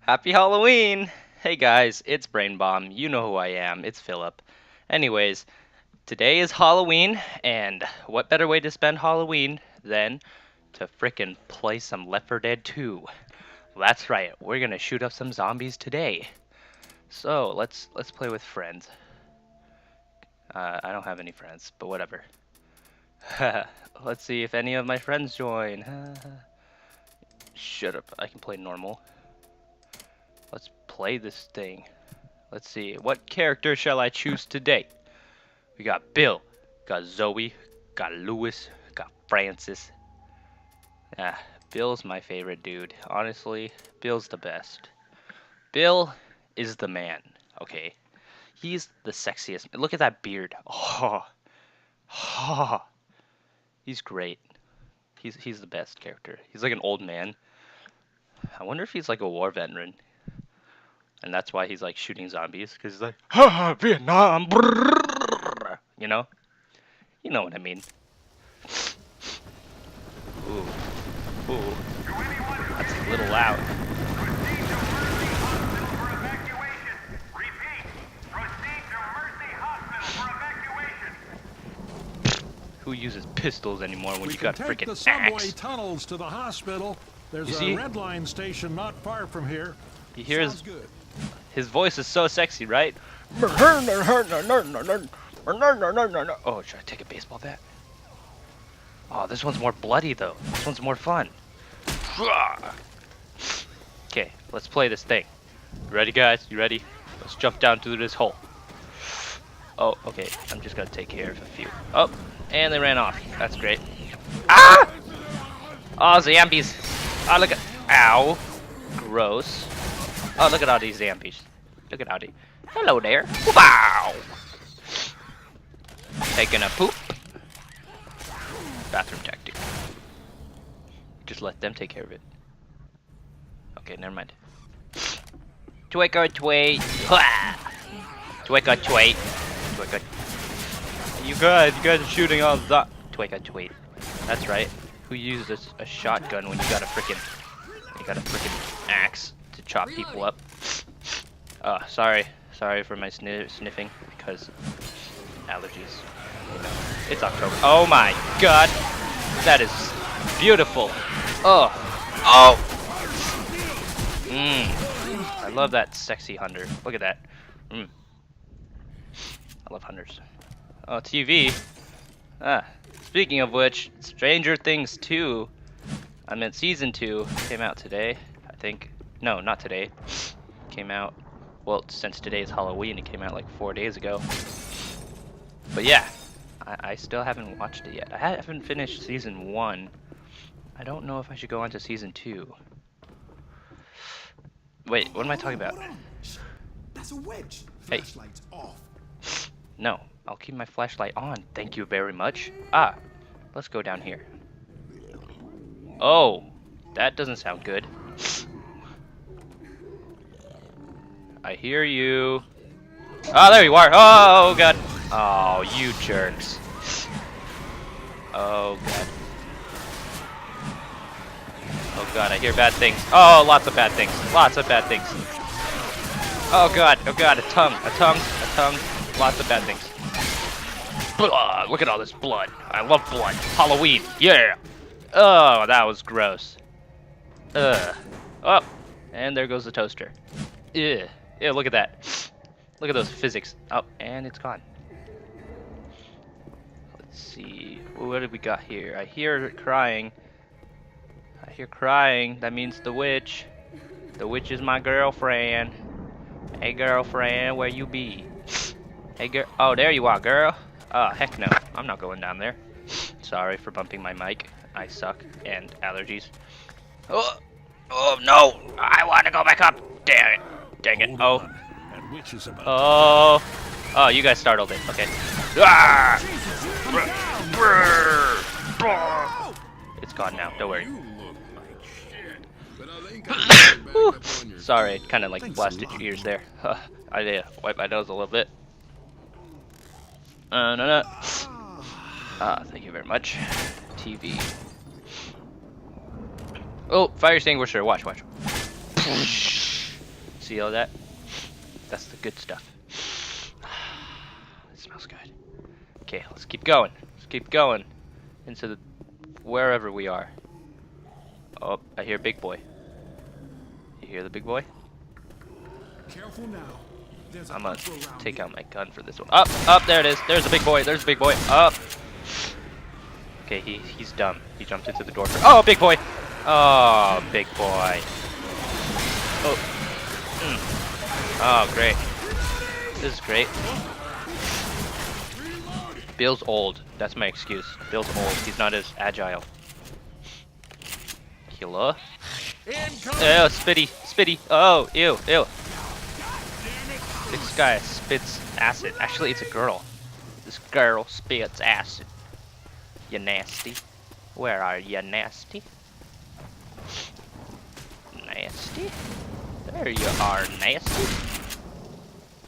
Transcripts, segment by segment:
Happy Halloween! Hey guys, it's Brain Bomb. You know who I am. It's Philip. Anyways, today is Halloween, and what better way to spend Halloween than to frickin' play some Left 4 Dead 2? That's right. We're gonna shoot up some zombies today. So let's play with friends. I don't have any friends, but whatever. Let's see if any of my friends join. Shut up. I can play normal. Let's play this thing. Let's see. What character shall I choose today? We got Bill, got Zoe, got Lewis, got Francis. Ah, Bill's my favorite dude. Honestly, Bill's the best. Bill is the man. Okay. He's the sexiest. Look at that beard. Oh. Oh. He's great. He's the best character. He's like an old man. I wonder if he's like a war veteran. And that's why he's like shooting zombies, because he's like, ha, Vietnam, brrr. You know what I mean. Ooh, ooh, that's a little loud. Who uses pistols anymore when you got a freaking axe? We can take the subway axe? tunnels to the hospital. There's a red line station not far from here. You hear his voice is so sexy, right? Oh, should I take a baseball bat? Oh, this one's more bloody though. This one's more fun. Okay, let's play this thing. You ready, guys? You ready? Let's jump down through this hole. Oh, okay. I'm just gonna take care of a few. Oh, and they ran off. That's great. Ah! Oh, zombies. Oh, look at. Ow. Gross. Oh, look at all these zombies. Look at all these. Hello there. Wow. Taking a poop. Bathroom tactic. Just let them take care of it. Okay, never mind. Tweak or tweet. Tweak or tweet. Tweak or. You guys are shooting all the. Tweak or tweet. That's right. Who uses a shotgun when you got a frickin' axe to chop people up? Sorry for my sniffing because allergies. You know, it's October. Oh my God, that is beautiful. Oh. I love that sexy hunter. Look at that. I love hunters. Oh, TV. Speaking of which, Stranger Things 2, I meant Season 2, came out today, I think. No, not today. Came out, well, since today's Halloween, it came out like 4 days ago. But yeah, I still haven't watched it yet. I haven't finished Season 1. I don't know if I should go on to Season 2. Wait, what am I talking about? That's a wedge. Hey. Flashlight's off. No, I'll keep my flashlight on. Thank you very much. Let's go down here. Oh, that doesn't sound good. I hear you. Oh, there you are. Oh, God. Oh, you jerks. Oh, God. Oh, God, I hear bad things. Oh, lots of bad things. Lots of bad things. Oh, God. Oh, God, a tongue. Lots of bad things. Look at all this blood. I love blood. Halloween. Yeah. Oh, that was gross. Oh, and there goes the toaster. Yeah, look at that. Look at those physics. Oh, and it's gone. Let's see. What did we got here? I hear crying. That means the witch. The witch is my girlfriend. Hey, girlfriend, where you be? Hey, girl. Oh, there you are, girl. Oh, heck no. I'm not going down there. Sorry for bumping my mic. I suck. And allergies. Oh no. I want to go back up. Dang it. Oh. Oh, you guys startled it. Okay. Ah! It's gone now. Don't worry. Sorry, it kind of like blasted your ears there. I wipe my nose a little bit. No. Thank you very much. TV. Oh, fire extinguisher. Watch. See all that? That's the good stuff. It smells good. Okay, let's keep going. Let's keep going into the wherever we are. Oh, I hear big boy. You hear the big boy? Careful now. There's a I'm gonna hunter around take here. out my gun for this one. Up, up, there it is. There's a big boy. There's a big boy. Up. Okay, he's dumb. He jumped into the door. Oh, big boy. Oh, big boy. Oh. Oh, great. This is great. Bill's old. That's my excuse. Bill's old. He's not as agile. Killer. Oh, spitty. Spitty. Oh, ew, ew. This guy spits acid. Actually, it's a girl. This girl spits acid. You nasty. Where are you, nasty? Nasty? There you are, nasty.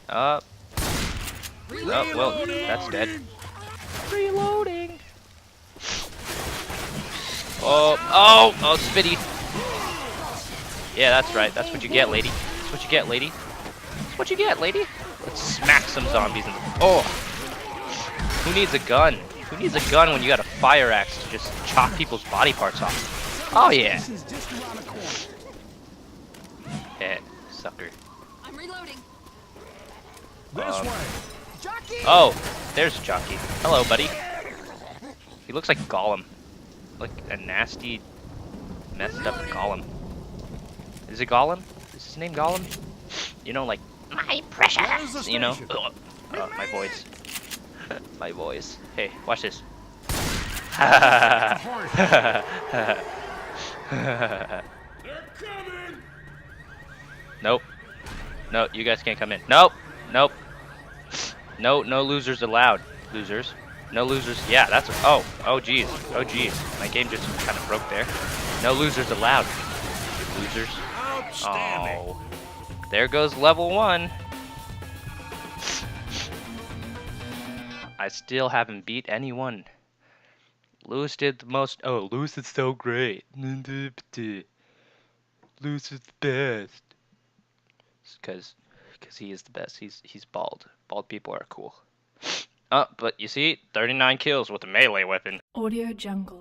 Up. Oh, well, that's dead. Reloading. Oh, oh, oh, spitty. Yeah, that's right. That's what you get, lady. That's what you get, lady. That's what you get, lady. Let's smack some zombies in the... Oh! Who needs a gun? Who needs a gun when you got a fire axe to just chop people's body parts off? Oh, yeah. Yeah, sucker. I'm reloading. This way. Oh, there's Jockey. Hello, buddy. He looks like Gollum. Like a nasty, messed up Gollum. Is it Gollum? Is his name Gollum? You know, like, my precious, you know? Oh, my voice. My voice. Hey, watch this. Nope. No, you guys can't come in. Nope. Nope. No, no losers allowed. Losers. No losers. Yeah, that's... Oh. Oh, geez. Oh, geez. My game just kind of broke there. No losers allowed. You losers. Outstanding. Oh. There goes level 1. I still haven't beat anyone. Lewis did the most... Oh, Lewis is so great. Lewis is the best. Because he is the best. He's bald. Bald people are cool. But you see, 39 kills with a melee weapon. Audio Jungle.